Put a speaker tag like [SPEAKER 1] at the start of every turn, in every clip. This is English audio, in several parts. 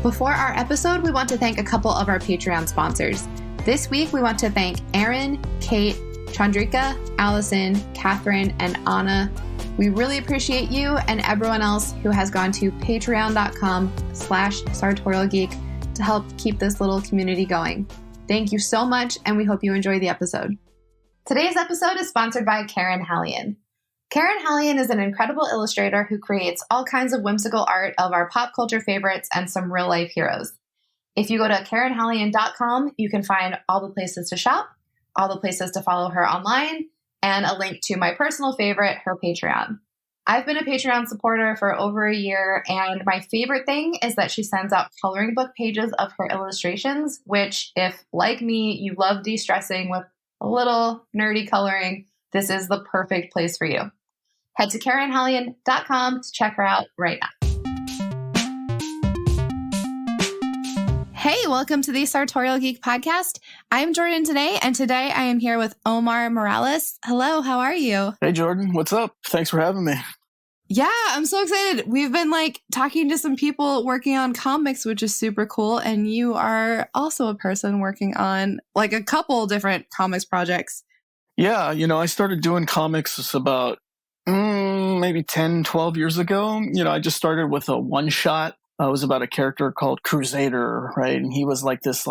[SPEAKER 1] Before our episode, we want to thank a couple of our Patreon sponsors. This week, we want to thank Aaron, Kate, Chandrika, Allison, Catherine, and Anna. We really appreciate you and everyone else who has gone to patreon.com/sartorialgeek to help keep this little community going. Thank you so much, and we hope you enjoy the episode. Today's episode is sponsored by Karen Hallian. Karen Hallian is an incredible illustrator who creates all kinds of whimsical art of our pop culture favorites and some real-life heroes. If you go to KarenHallian.com, you can find all the places to shop, all the places to follow her online, and a link to my personal favorite, her Patreon. I've been a Patreon supporter for over a year, and my favorite thing is that she sends out coloring book pages of her illustrations, which, if, like me, you love de-stressing with a little nerdy coloring, this is the perfect place for you. Head to KarenHallian.com to check her out right now. Hey, welcome to the Sartorial Geek Podcast. I'm Jordan today, and today I am here with Omar Morales. Hello, how are you?
[SPEAKER 2] Hey, Jordan. What's up? Thanks for having me.
[SPEAKER 1] Yeah, I'm so excited. We've been talking to some people working on comics, which is super cool. And you are also a person working on a couple different comics projects.
[SPEAKER 2] Yeah, I started doing comics about maybe 10, 12 years ago. I just started with a one-shot. It was about a character called Crusader, right? And he was this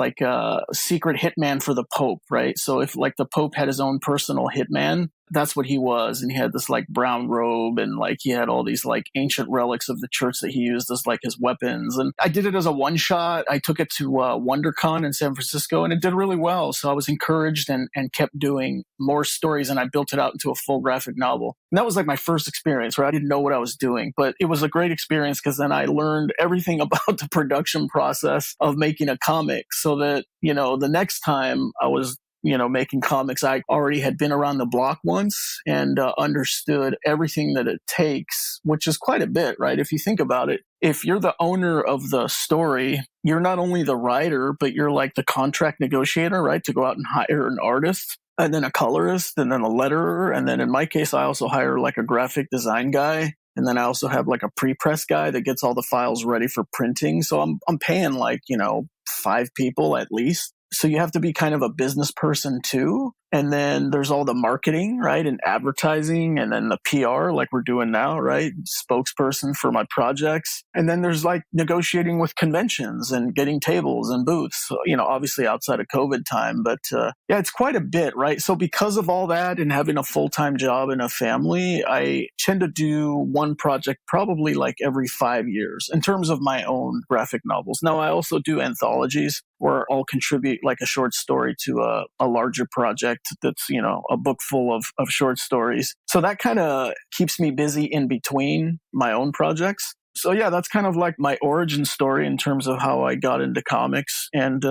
[SPEAKER 2] secret hitman for the Pope, right? So if the Pope had his own personal hitman, that's what he was. And he had this brown robe, and he had all these ancient relics of the church that he used as his weapons. And I did it as a one shot. I took it to WonderCon in San Francisco, and it did really well. So I was encouraged and kept doing more stories, and I built it out into a full graphic novel. And that was my first experience where I didn't know what I was doing, but it was a great experience because then I learned everything about the production process of making a comic, so that, the next time I was making comics, I already had been around the block once and understood everything that it takes, which is quite a bit, right? If you think about it, if you're the owner of the story, you're not only the writer, but you're the contract negotiator, right? To go out and hire an artist, and then a colorist, and then a letterer. And then in my case, I also hire a graphic design guy. And then I also have a pre-press guy that gets all the files ready for printing. So I'm paying 5 people at least. So you have to be kind of a business person too. And then there's all the marketing, right? And advertising, and then the PR like we're doing now, right? Spokesperson for my projects. And then there's negotiating with conventions and getting tables and booths, obviously outside of COVID time. But yeah, it's quite a bit, right? So because of all that and having a full-time job and a family, I tend to do one project probably every 5 years in terms of my own graphic novels. Now, I also do anthologies where I'll contribute a short story to a larger project that's, a book full of short stories. So that kind of keeps me busy in between my own projects. So yeah, that's kind of my origin story in terms of how I got into comics. And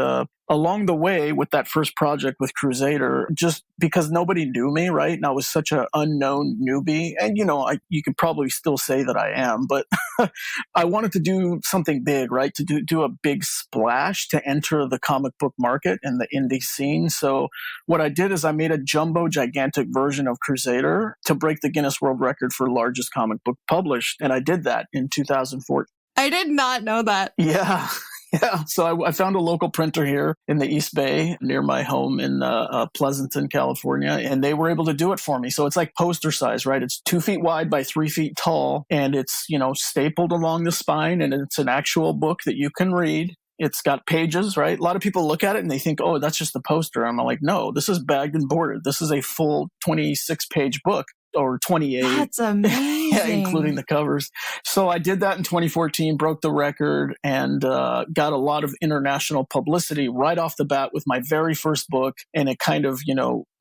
[SPEAKER 2] along the way with that first project with Crusader, just because nobody knew me, right? And I was such an unknown newbie. And, you could probably still say that I am, but I wanted to do something big, right? To do a big splash to enter the comic book market and the indie scene. So what I did is I made a jumbo gigantic version of Crusader to break the Guinness World Record for largest comic book published. And I did that in 2014.
[SPEAKER 1] I did not know that.
[SPEAKER 2] Yeah. Yeah, so I found a local printer here in the East Bay near my home in Pleasanton, California, and they were able to do it for me. So it's poster size, right? It's 2 feet wide by 3 feet tall, and it's, stapled along the spine, and it's an actual book that you can read. It's got pages, right? A lot of people look at it and they think, oh, that's just a poster. I'm no, this is bagged and boarded. This is a full 26-page book. Or 28.
[SPEAKER 1] That's amazing.
[SPEAKER 2] Yeah, including the covers. So I did that in 2014, broke the record, and got a lot of international publicity right off the bat with my very first book. And it kind of,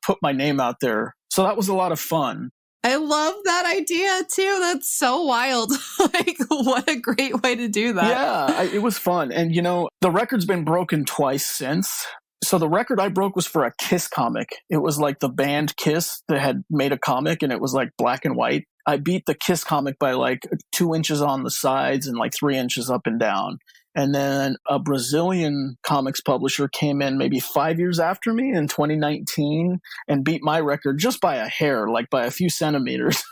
[SPEAKER 2] put my name out there. So that was a lot of fun.
[SPEAKER 1] I love that idea too. That's so wild. What a great way to do that.
[SPEAKER 2] Yeah, it was fun. And, the record's been broken twice since. So the record I broke was for a Kiss comic. It was the band Kiss that had made a comic, and it was black and white. I beat the Kiss comic by like 2 inches on the sides and like 3 inches up and down. And then a Brazilian comics publisher came in maybe 5 years after me in 2019 and beat my record just by a hair, like by a few centimeters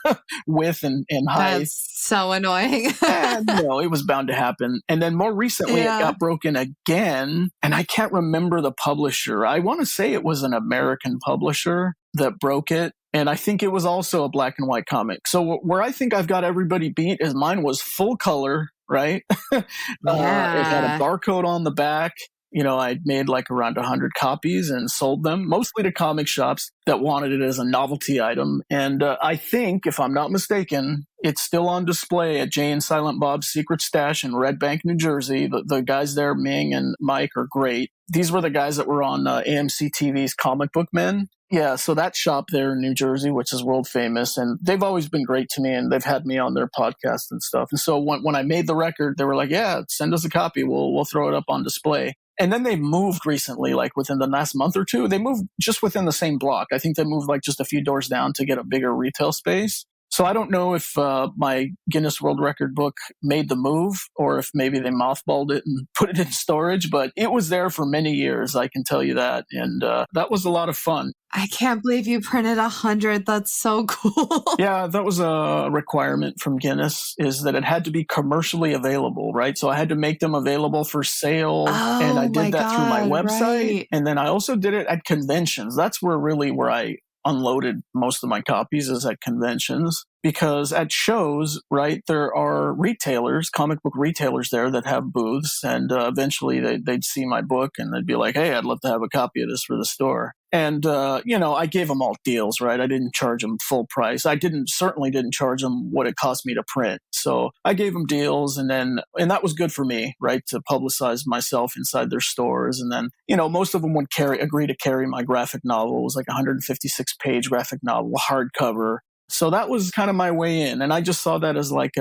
[SPEAKER 2] width and height.
[SPEAKER 1] That's so annoying.
[SPEAKER 2] And, it was bound to happen. And then more recently, it got broken again. And I can't remember the publisher. I want to say it was an American publisher that broke it. And I think it was also a black and white comic. So where I think I've got everybody beat is mine was full color, right? It had a barcode on the back. I'd made like around 100 copies and sold them mostly to comic shops that wanted it as a novelty item. And I think, if I'm not mistaken, it's still on display at Jay and Silent Bob's Secret Stash in Red Bank, New Jersey. The guys there, Ming and Mike, are great. These were the guys that were on AMC TV's Comic Book Men. Yeah, so that shop there in New Jersey, which is world famous, and they've always been great to me, and they've had me on their podcast and stuff. And so when I made the record, they were like, "Yeah, send us a copy. We'll throw it up on display." And then they moved recently, like within the last month or two. They moved just within the same block. I think they moved like just a few doors down to get a bigger retail space. So I don't know if my Guinness World Record book made the move or if maybe they mothballed it and put it in storage, but it was there for many years, I can tell you that. And that was a lot of fun.
[SPEAKER 1] I can't believe you printed 100. That's so cool.
[SPEAKER 2] Yeah, that was a requirement from Guinness, is that it had to be commercially available, right? So I had to make them available for sale. And I did that through my website. Right. And then I also did it at conventions. That's where I unloaded most of my copies, is at conventions, because at shows, right, there are retailers, comic book retailers there that have booths, and eventually they'd see my book and they'd be like, "Hey, I'd love to have a copy of this for the store." And, I gave them all deals, right? I didn't charge them full price. I certainly didn't charge them what it cost me to print. So I gave them deals, and that was good for me, right? To publicize myself inside their stores. And then, most of them would agree to carry my graphic novel. It was like a 156-page graphic novel, hardcover. So that was kind of my way in. And I just saw that as like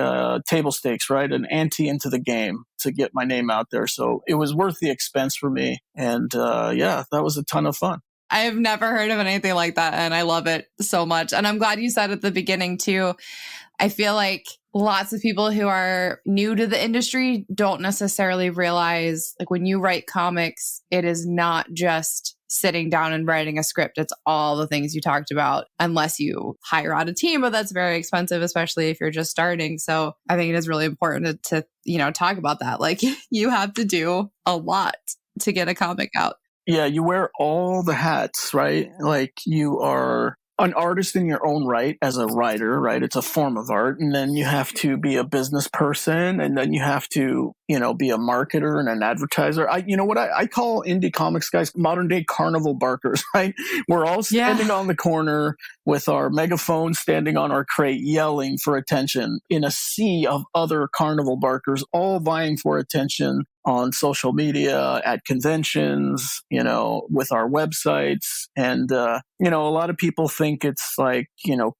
[SPEAKER 2] table stakes, right? An ante into the game to get my name out there. So it was worth the expense for me. And that was a ton of fun.
[SPEAKER 1] I have never heard of anything like that, and I love it so much. And I'm glad you said at the beginning, too, I feel like lots of people who are new to the industry don't necessarily realize, like, when you write comics, it is not just sitting down and writing a script. It's all the things you talked about, unless you hire out a team, but that's very expensive, especially if you're just starting. So I think it is really important to talk about that. Like, you have to do a lot to get a comic out.
[SPEAKER 2] Yeah, you wear all the hats, right? Like, you are an artist in your own right as a writer, right? It's a form of art. And then you have to be a business person, and then you have to, be a marketer and an advertiser. I call indie comics guys modern day carnival barkers, right? We're all standing on the corner with our megaphone, standing on our crate, yelling for attention in a sea of other carnival barkers, all vying for attention on social media, at conventions, with our websites. And, a lot of people think it's like,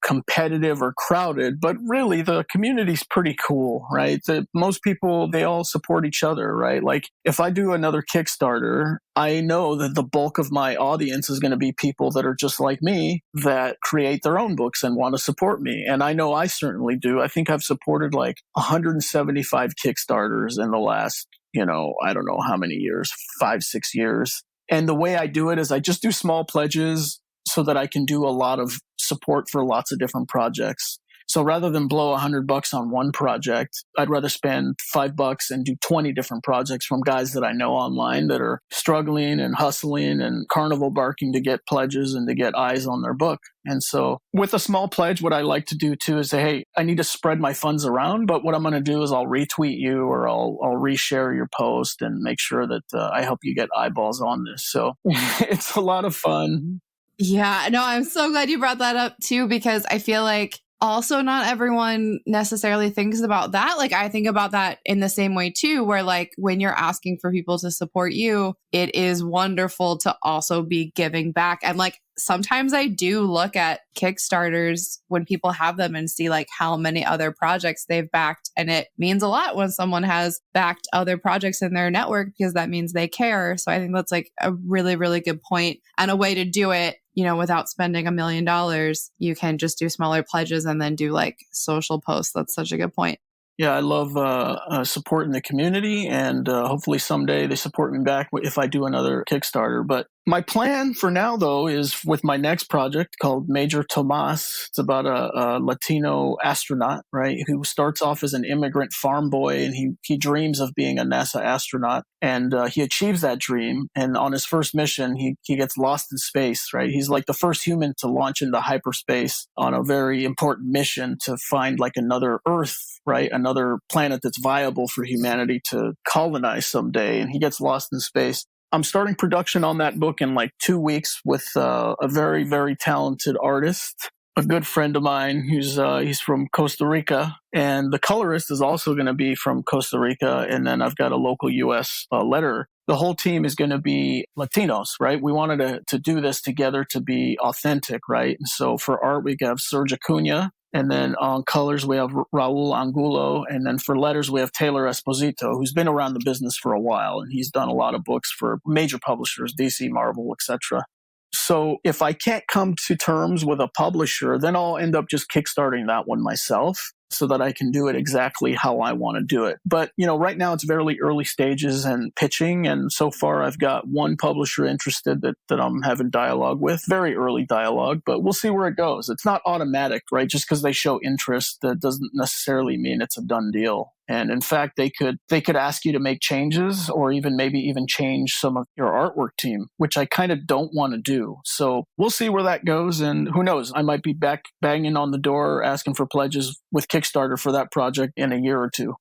[SPEAKER 2] competitive or crowded, but really the community's pretty cool, right? Most people, they all support each other, right? Like, if I do another Kickstarter, I know that the bulk of my audience is going to be people that are just like me, that create their own books and want to support me. And I know I certainly do. I think I've supported like 175 Kickstarters in the last, I don't know how many years, 5-6 years. And the way I do it is I just do small pledges so that I can do a lot of support for lots of different projects. So rather than blow $100 on one project, I'd rather spend $5 and do 20 different projects from guys that I know online that are struggling and hustling and carnival barking to get pledges and to get eyes on their book. And so with a small pledge, what I like to do too is say, hey, I need to spread my funds around, but what I'm going to do is I'll retweet you, or I'll reshare your post and make sure that I help you get eyeballs on this. So it's a lot of fun.
[SPEAKER 1] Yeah, no, I'm so glad you brought that up too, because I feel like also not everyone necessarily thinks about that. Like, I think about that in the same way too, where like when you're asking for people to support you, it is wonderful to also be giving back. And like, sometimes I do look at Kickstarters when people have them and see like how many other projects they've backed. And it means a lot when someone has backed other projects in their network because that means they care. So I think that's like a really, really good point and a way to do it, without spending $1 million. You can just do smaller pledges and then do like social posts. That's such a good point.
[SPEAKER 2] Yeah, I love supporting the community, and hopefully someday they support me back if I do another Kickstarter. But my plan for now, though, is with my next project called Major Tomas. It's about a Latino astronaut, right, who starts off as an immigrant farm boy, and he dreams of being a NASA astronaut, and he achieves that dream. And on his first mission, he gets lost in space, right? He's like the first human to launch into hyperspace on a very important mission to find like another Earth, right? Another planet that's viable for humanity to colonize someday. And he gets lost in space. I'm starting production on that book in like 2 weeks with a very, very talented artist, a good friend of mine he's from Costa Rica. And the colorist is also going to be from Costa Rica. And then I've got a local U.S. Letterer. The whole team is going to be Latinos, right? We wanted to do this together to be authentic, right? And so for art, we have Serge Acuna. And then on colors, we have Raul Angulo. And then for letters, we have Taylor Esposito, who's been around the business for a while. And he's done a lot of books for major publishers, DC, Marvel, etc. So if I can't come to terms with a publisher, then I'll end up just kickstarting that one myself so that I can do it exactly how I want to do it. But, right now it's very early stages and pitching. And so far I've got one publisher interested that I'm having dialogue with, very early dialogue, but we'll see where it goes. It's not automatic, right? Just because they show interest, that doesn't necessarily mean it's a done deal. And in fact, they could ask you to make changes or maybe even change some of your artwork team, which I kind of don't want to do. So we'll see where that goes. And who knows, I might be back banging on the door asking for pledges with Kickstarter for that project in a year or two.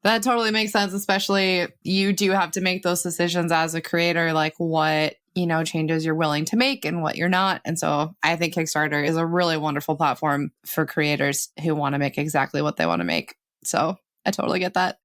[SPEAKER 1] That totally makes sense, especially you do have to make those decisions as a creator, like what, changes you're willing to make and what you're not. And so I think Kickstarter is a really wonderful platform for creators who want to make exactly what they want to make. So I totally get that.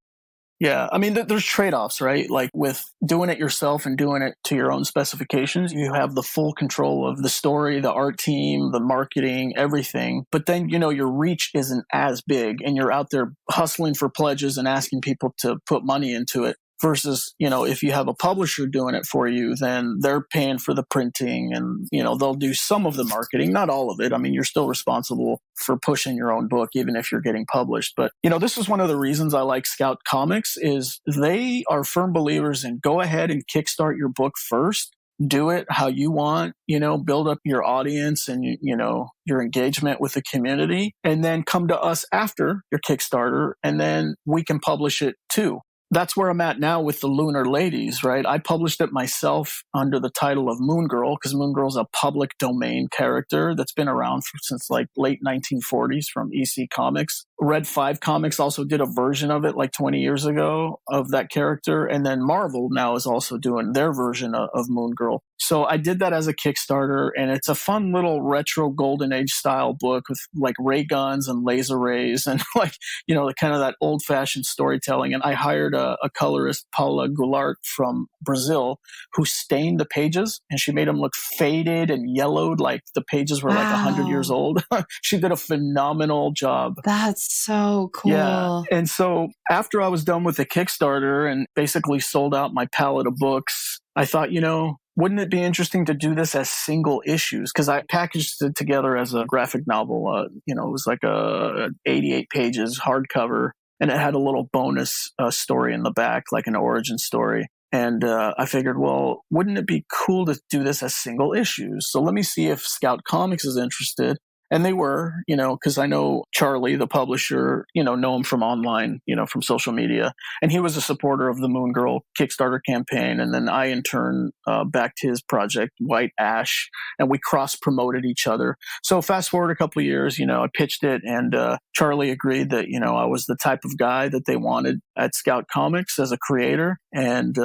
[SPEAKER 2] Yeah. I mean, there's trade-offs, right? Like with doing it yourself and doing it to your own specifications, you have the full control of the story, the art team, the marketing, everything. But then, your reach isn't as big and you're out there hustling for pledges and asking people to put money into it. Versus, if you have a publisher doing it for you, then they're paying for the printing and, they'll do some of the marketing, not all of it. I mean, you're still responsible for pushing your own book, even if you're getting published. But, this is one of the reasons I like Scout Comics is they are firm believers in go ahead and kickstart your book first. Do it how you want, build up your audience and, your engagement with the community, and then come to us after your Kickstarter, and then we can publish it too. That's where I'm at now with the Lunar Ladies, right? I published it myself under the title of Moon Girl because Moon Girl is a public domain character that's been around since like late 1940s from EC Comics. Red 5 Comics also did a version of it like 20 years ago of that character. And then Marvel now is also doing their version of Moon Girl. So I did that as a Kickstarter, and it's a fun little retro golden age style book with like ray guns and laser rays and like, kind of that old fashioned storytelling. And I hired a colorist, Paula Goulart from Brazil, who stained the pages and she made them look faded and yellowed like the pages were like 100 years old. She did a phenomenal job.
[SPEAKER 1] That's so cool.
[SPEAKER 2] Yeah. And so after I was done with the Kickstarter and basically sold out my palette of books, I thought, wouldn't it be interesting to do this as single issues? Because I packaged it together as a graphic novel. It was like 88 pages hardcover, and it had a little bonus story in the back, like an origin story. And I figured, well, wouldn't it be cool to do this as single issues? So let me see if Scout Comics is interested. And they were, because I know Charlie, the publisher, know him from online, from social media. And he was a supporter of the Moon Girl Kickstarter campaign. And then I, in turn, backed his project, White Ash, and we cross-promoted each other. So fast forward a couple of years, I pitched it, and Charlie agreed that, I was the type of guy that they wanted at Scout Comics as a creator. And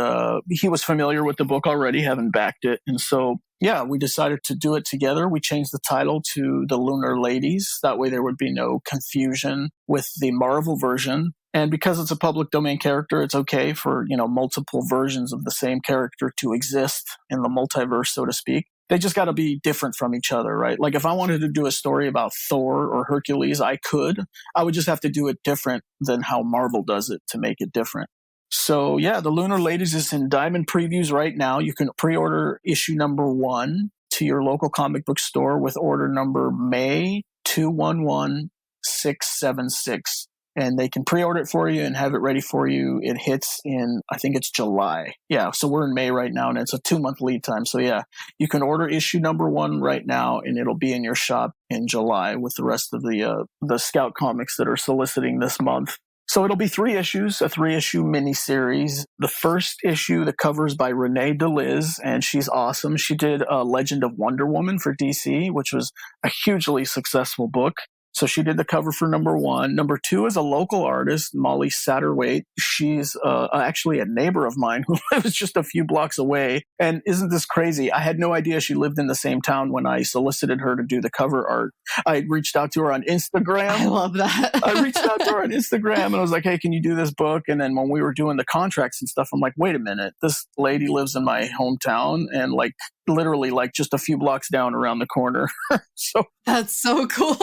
[SPEAKER 2] he was familiar with the book already, having backed it. And so yeah, we decided to do it together. We changed the title to The Lunar Ladies. That way there would be no confusion with the Marvel version. And because it's a public domain character, it's okay for, multiple versions of the same character to exist in the multiverse, so to speak. They just got to be different from each other, right? Like if I wanted to do a story about Thor or Hercules, I could. I would just have to do it different than how Marvel does it to make it different. So yeah, the Lunar Ladies is in Diamond Previews right now. You can pre-order issue number 1 to your local comic book store with order number May 211676. And they can pre-order it for you and have it ready for you. It hits in, I think it's July. Yeah, so we're in May right now, and it's a 2-month lead time. So yeah, you can order issue number 1 right now, and it'll be in your shop in July with the rest of the Scout comics that are soliciting this month. So it'll be 3 issues, a 3-issue miniseries. The first issue, the cover is by Renee DeLiz, and she's awesome. She did Legend of Wonder Woman for DC, which was a hugely successful book. So she did the cover for number 1. Number 2 is a local artist, Molly Satterwhite. She's actually a neighbor of mine who lives just a few blocks away. And isn't this crazy? I had no idea she lived in the same town when I solicited her to do the cover art. I reached out to her on Instagram.
[SPEAKER 1] I love that.
[SPEAKER 2] I reached out to her on Instagram and I was like, hey, can you do this book? And then when we were doing the contracts and stuff, I'm like, wait a minute, this lady lives in my hometown and like literally like just a few blocks down around the corner. So
[SPEAKER 1] that's so cool.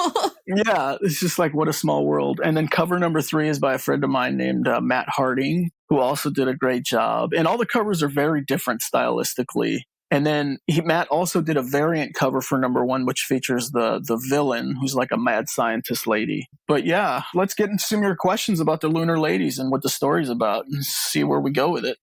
[SPEAKER 2] Yeah, it's just like what a small world. And then cover number 3 is by a friend of mine named Matt Harding, who also did a great job. And all the covers are very different stylistically. And then Matt also did a variant cover for number 1, which features the villain, who's like a mad scientist lady. But yeah, let's get into some of your questions about the Lunar Ladies and what the story's about and see where we go with it.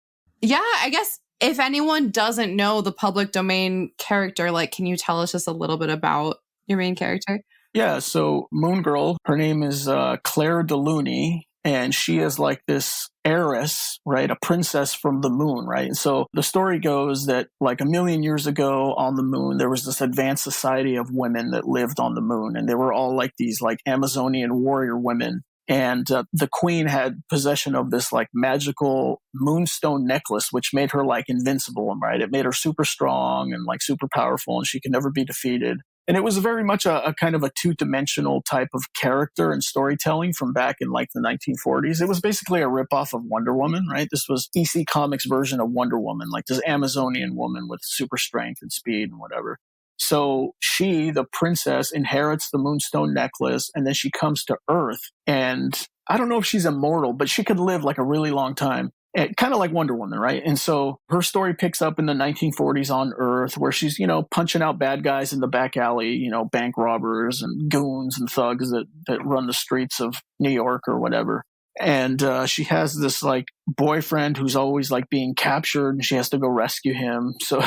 [SPEAKER 1] Yeah, I guess if anyone doesn't know the public domain character, like, can you tell us just a little bit about your main character?
[SPEAKER 2] Yeah, so Moon Girl, her name is Claire Deluni, and she is like this heiress, right? A princess from the moon, right? And so the story goes that like 1 million years ago on the moon, there was this advanced society of women that lived on the moon, and they were all like these like Amazonian warrior women. And the queen had possession of this like magical moonstone necklace, which made her like invincible, right? It made her super strong and like super powerful, and she could never be defeated. And it was very much a kind of a 2-dimensional type of character and storytelling from back in like the 1940s. It was basically a ripoff of Wonder Woman, right? This was DC Comics' version of Wonder Woman, like this Amazonian woman with super strength and speed and whatever. So she, the princess, inherits the moonstone necklace, and then she comes to Earth. And I don't know if she's immortal, but she could live like a really long time. Kind of like Wonder Woman, right? And so her story picks up in the 1940s on Earth, where she's, punching out bad guys in the back alley, bank robbers and goons and thugs that run the streets of New York or whatever. And she has this like boyfriend who's always like being captured, and she has to go rescue him. So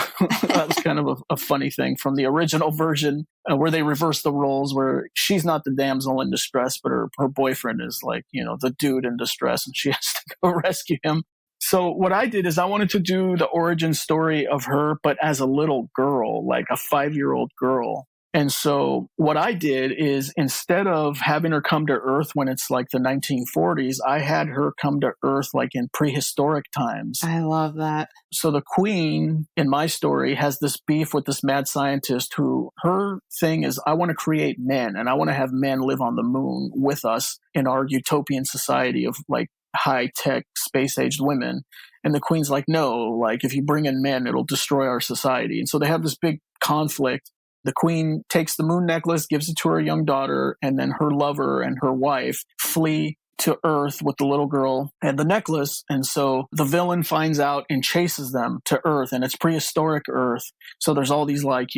[SPEAKER 2] that was kind of a funny thing from the original version where they reverse the roles, where she's not the damsel in distress, but her boyfriend is like, the dude in distress, and she has to go rescue him. So what I did is I wanted to do the origin story of her, but as a little girl, like a 5-year-old girl. And so what I did is instead of having her come to Earth when it's like the 1940s, I had her come to Earth like in prehistoric times.
[SPEAKER 1] I love that.
[SPEAKER 2] So the queen in my story has this beef with this mad scientist who her thing is, I want to create men, and I want to have men live on the moon with us in our utopian society of like high-tech space-aged women. And the queen's like, no, like if you bring in men, it'll destroy our society. And so they have this big conflict. The queen takes the moon necklace, gives it to her young daughter, and then her lover and her wife flee to Earth with the little girl and the necklace. And so the villain finds out and chases them to Earth, and it's prehistoric Earth. So there's all these like,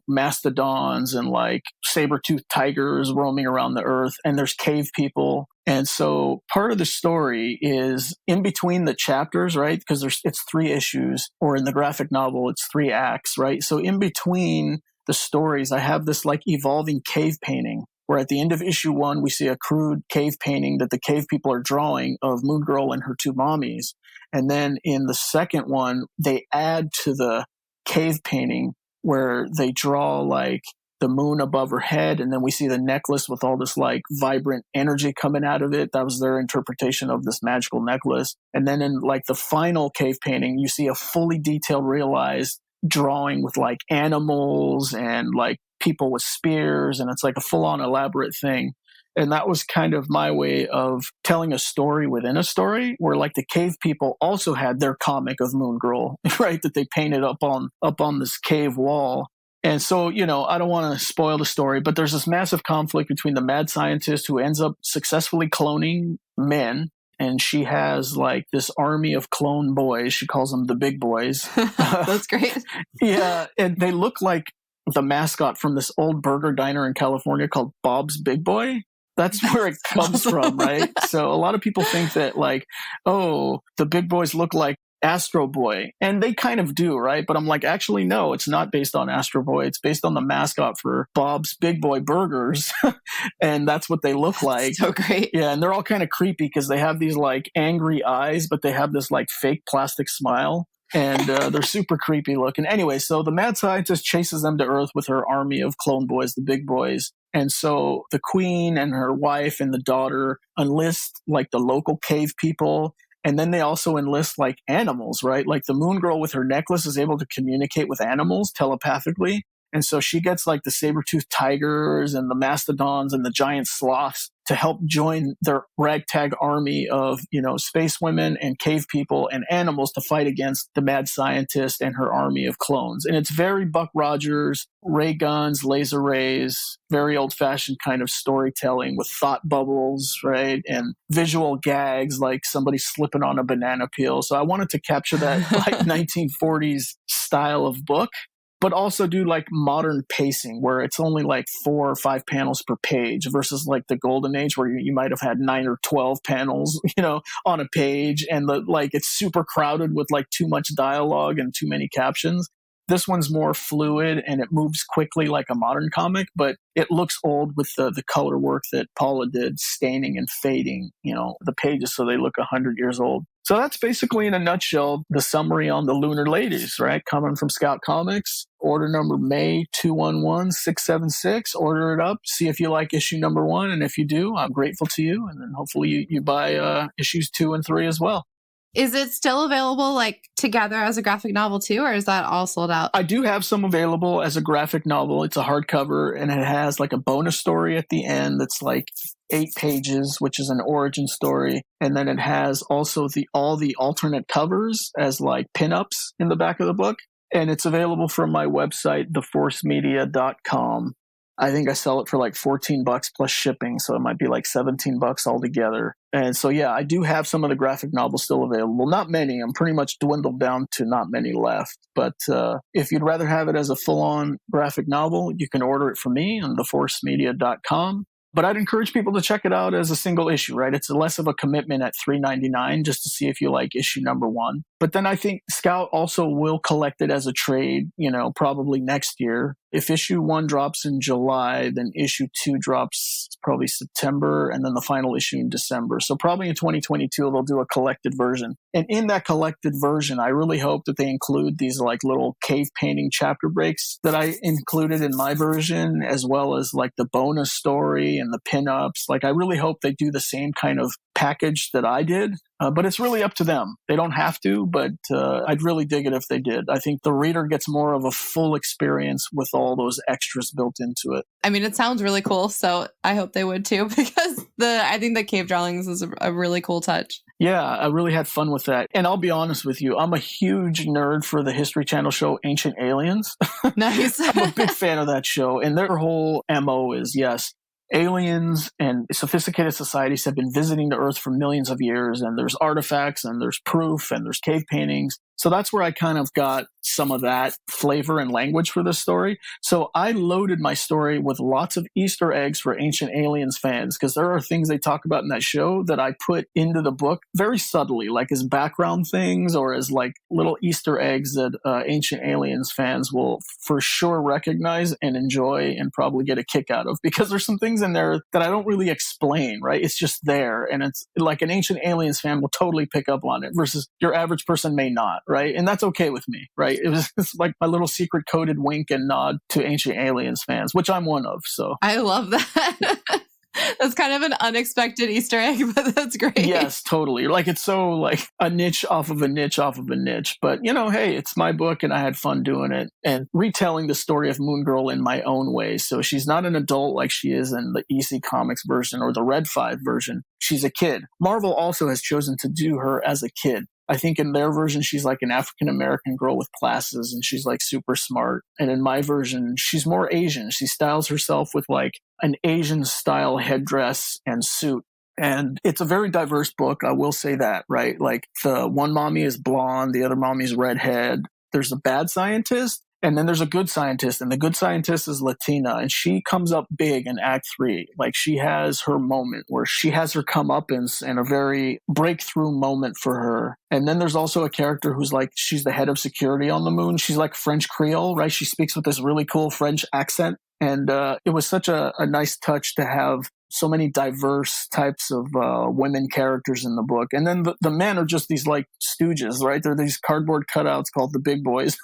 [SPEAKER 2] mastodons and like saber-toothed tigers roaming around the Earth, and there's cave people. And so part of the story is in between the chapters, right? Because it's 3 issues, or in the graphic novel, it's 3 acts, right? So in between the stories, I have this like evolving cave painting where at the end of issue 1, we see a crude cave painting that the cave people are drawing of Moon Girl and her 2 mommies. And then in the second one, they add to the cave painting where they draw like the moon above her head. And then we see the necklace with all this like vibrant energy coming out of it. That was their interpretation of this magical necklace. And then in like the final cave painting, you see a fully detailed, realized drawing with like animals and like people with spears, and it's like a full-on elaborate thing. And that was kind of my way of telling a story within a story, where like the cave people also had their comic of Moon Girl, right, that they painted up on this cave wall. And so, I don't want to spoil the story, but there's this massive conflict between the mad scientist who ends up successfully cloning men. And she has like this army of clone boys. She calls them the big boys.
[SPEAKER 1] That's great.
[SPEAKER 2] Yeah. And they look like the mascot from this old burger diner in California called Bob's Big Boy. That's where it comes from, right? So a lot of people think that like, oh, the big boys look like Astro Boy. And they kind of do, right? But I'm like, actually, no, it's not based on Astro Boy. It's based on the mascot for Bob's Big Boy Burgers. And that's what they look like.
[SPEAKER 1] So great.
[SPEAKER 2] Yeah. And they're all kind of creepy because they have these like angry eyes, but they have this like fake plastic smile. And they're super creepy looking. Anyway, so the mad scientist chases them to Earth with her army of clone boys, the big boys. And so the queen and her wife and the daughter enlist like the local cave people. And then they also enlist like animals, right? Like the moon girl with her necklace is able to communicate with animals telepathically. And so she gets like the saber-toothed tigers and the mastodons and the giant sloths to help join their ragtag army of, space women and cave people and animals to fight against the mad scientist and her army of clones. And it's very Buck Rogers, ray guns, laser rays, very old-fashioned kind of storytelling with thought bubbles, right? And visual gags like somebody slipping on a banana peel. So I wanted to capture that like 1940s style of book, but also do like modern pacing where it's only like 4 or 5 panels per page versus like the golden age where you might have had 9 or 12 panels, on a page, and it's super crowded with like too much dialogue and too many captions. This one's more fluid and it moves quickly like a modern comic, but it looks old with the color work that Paula did, staining and fading, the pages so they look 100 years old. So that's basically in a nutshell the summary on the Lunar Ladies, right? Coming from Scout Comics. Order number May 211676. Order it up. See if you like issue number 1. And if you do, I'm grateful to you. And then hopefully you buy issues 2 and 3 as well.
[SPEAKER 1] Is it still available like together as a graphic novel too, or is that all sold out?
[SPEAKER 2] I do have some available as a graphic novel. It's a hardcover and it has like a bonus story at the end that's like 8 pages, which is an origin story. And then it has also all the alternate covers as like pinups in the back of the book. And it's available from my website, theforcemedia.com. I think I sell it for like $14 plus shipping. So it might be like $17 altogether. And so, yeah, I do have some of the graphic novels still available. Not many. I'm pretty much dwindled down to not many left. But if you'd rather have it as a full-on graphic novel, you can order it from me on theforcemedia.com. But I'd encourage people to check it out as a single issue, right? It's less of a commitment at $3.99 just to see if you like issue number 1. But then I think Scout also will collect it as a trade, probably next year. If issue 1 drops in July, then issue 2 drops probably September, and then the final issue in December. So probably in 2022, they'll do a collected version. And in that collected version, I really hope that they include these like little cave painting chapter breaks that I included in my version, as well as like the bonus story and the pinups. Like I really hope they do the same kind of package that I did. But it's really up to them. They don't have to, but I'd really dig it if they did. I think the reader gets more of a full experience with all those extras built into it.
[SPEAKER 1] I mean, it sounds really cool, so I hope they would too, because I think the cave drawings is a really cool touch.
[SPEAKER 2] Yeah, I really had fun with that. And I'll be honest with you, I'm a huge nerd for the History Channel show Ancient Aliens.
[SPEAKER 1] Nice.
[SPEAKER 2] I'm a big fan of that show. And their whole MO is, yes, aliens and sophisticated societies have been visiting the Earth for millions of years, and there's artifacts and there's proof and there's cave paintings. So that's where I kind of got some of that flavor and language for this story. So I loaded my story with lots of Easter eggs for Ancient Aliens fans, because there are things they talk about in that show that I put into the book very subtly, like as background things or as like little Easter eggs that Ancient Aliens fans will for sure recognize and enjoy and probably get a kick out of, because there's some things in there that I don't really explain, right? It's just there. And it's like an Ancient Aliens fan will totally pick up on it versus your average person may not, right? And that's okay with me, right? It's like my little secret coded wink and nod to Ancient Aliens fans, which I'm one of. So
[SPEAKER 1] I love that. That's kind of an unexpected Easter egg, but that's great.
[SPEAKER 2] Yes, totally. Like it's so like a niche off of a niche off of a niche. But hey, it's my book and I had fun doing it and retelling the story of Moon Girl in my own way. So she's not an adult like she is in the EC Comics version or the Red 5 version. She's a kid. Marvel also has chosen to do her as a kid. I think in their version, she's like an African-American girl with glasses and she's like super smart. And in my version, she's more Asian. She styles herself with like an Asian style headdress and suit. And it's a very diverse book. I will say that, right? Like the one mommy is blonde, the other mommy is redhead. There's a bad scientist. And then there's a good scientist, and the good scientist is Latina, and she comes up big in Act 3. Like, she has her moment where she has her comeuppance and a very breakthrough moment for her. And then there's also a character who's like, she's the head of security on the moon. She's like French Creole, right? She speaks with this really cool French accent. And it was such a nice touch to have so many diverse types of women characters in the book. And then the men are just these like stooges, right? They're these cardboard cutouts called the big boys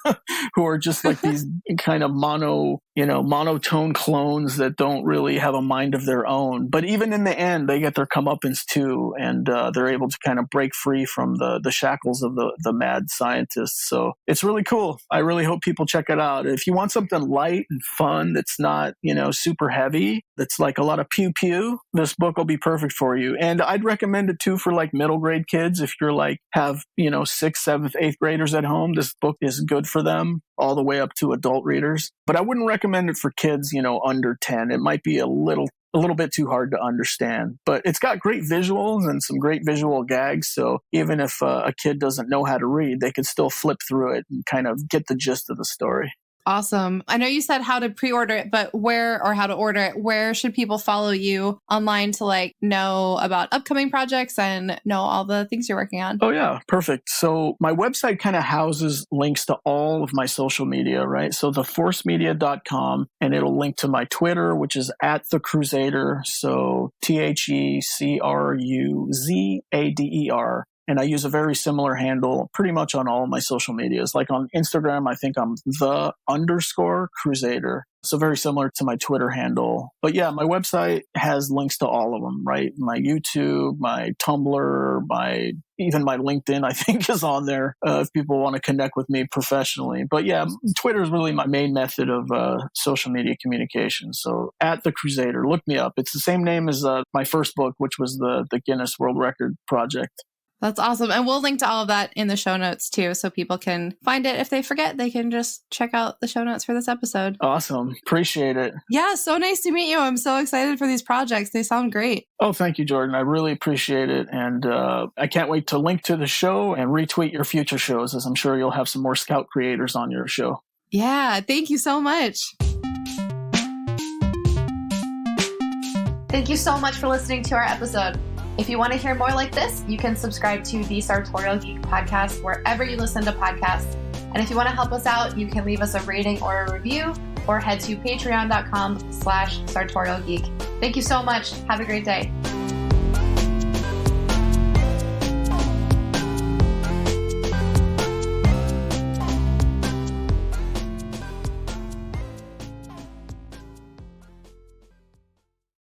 [SPEAKER 2] who are just like these kind of monotone clones that don't really have a mind of their own. But even in the end, they get their comeuppance too. And they're able to kind of break free from the shackles of the mad scientists. So it's really cool. I really hope people check it out. If you want something light and fun that's not, super heavy, that's like a lot of pew pew, this book will be perfect for you. And I'd recommend it too for like middle grade kids. If you're like have, 6th, 7th, 8th graders at home, this book is good for them all the way up to adult readers. But I wouldn't recommend it for kids, under 10. It might be a little bit too hard to understand, but it's got great visuals and some great visual gags. So even if a kid doesn't know how to read, they could still flip through it and kind of get the gist of the story.
[SPEAKER 1] Awesome. I know you said how to pre-order it, but how to order it, where should people follow you online to know about upcoming projects and know all the things you're working on?
[SPEAKER 2] Oh yeah, perfect. So my website kind of houses links to all of my social media, right? So theforcemedia.com, and it'll link to my Twitter, which is @thecrusader. So TheCruzader. And I use a very similar handle pretty much on all of my social medias. Like on Instagram, I think I'm _Crusader. So very similar to my Twitter handle. But yeah, my website has links to all of them, right? My YouTube, my Tumblr, even my LinkedIn, I think is on there if people want to connect with me professionally. But yeah, Twitter is really my main method of social media communication. So @thecrusader, look me up. It's the same name as my first book, which was the Guinness World Record project.
[SPEAKER 1] That's awesome. And we'll link to all of that in the show notes too, so people can find it. If they forget, they can just check out the show notes for this episode.
[SPEAKER 2] Awesome. Appreciate it.
[SPEAKER 1] Yeah, so nice to meet you. I'm so excited for these projects. They sound great.
[SPEAKER 2] Oh, thank you, Jordan. I really appreciate it. And I can't wait to link to the show and retweet your future shows, as I'm sure you'll have some more Scout creators on your show.
[SPEAKER 1] Yeah, thank you so much. Thank you so much for listening to our episode. If you want to hear more like this, you can subscribe to the Sartorial Geek podcast wherever you listen to podcasts. And if you want to help us out, you can leave us a rating or a review or head to patreon.com/sartorialgeek. Thank you so much. Have a great day.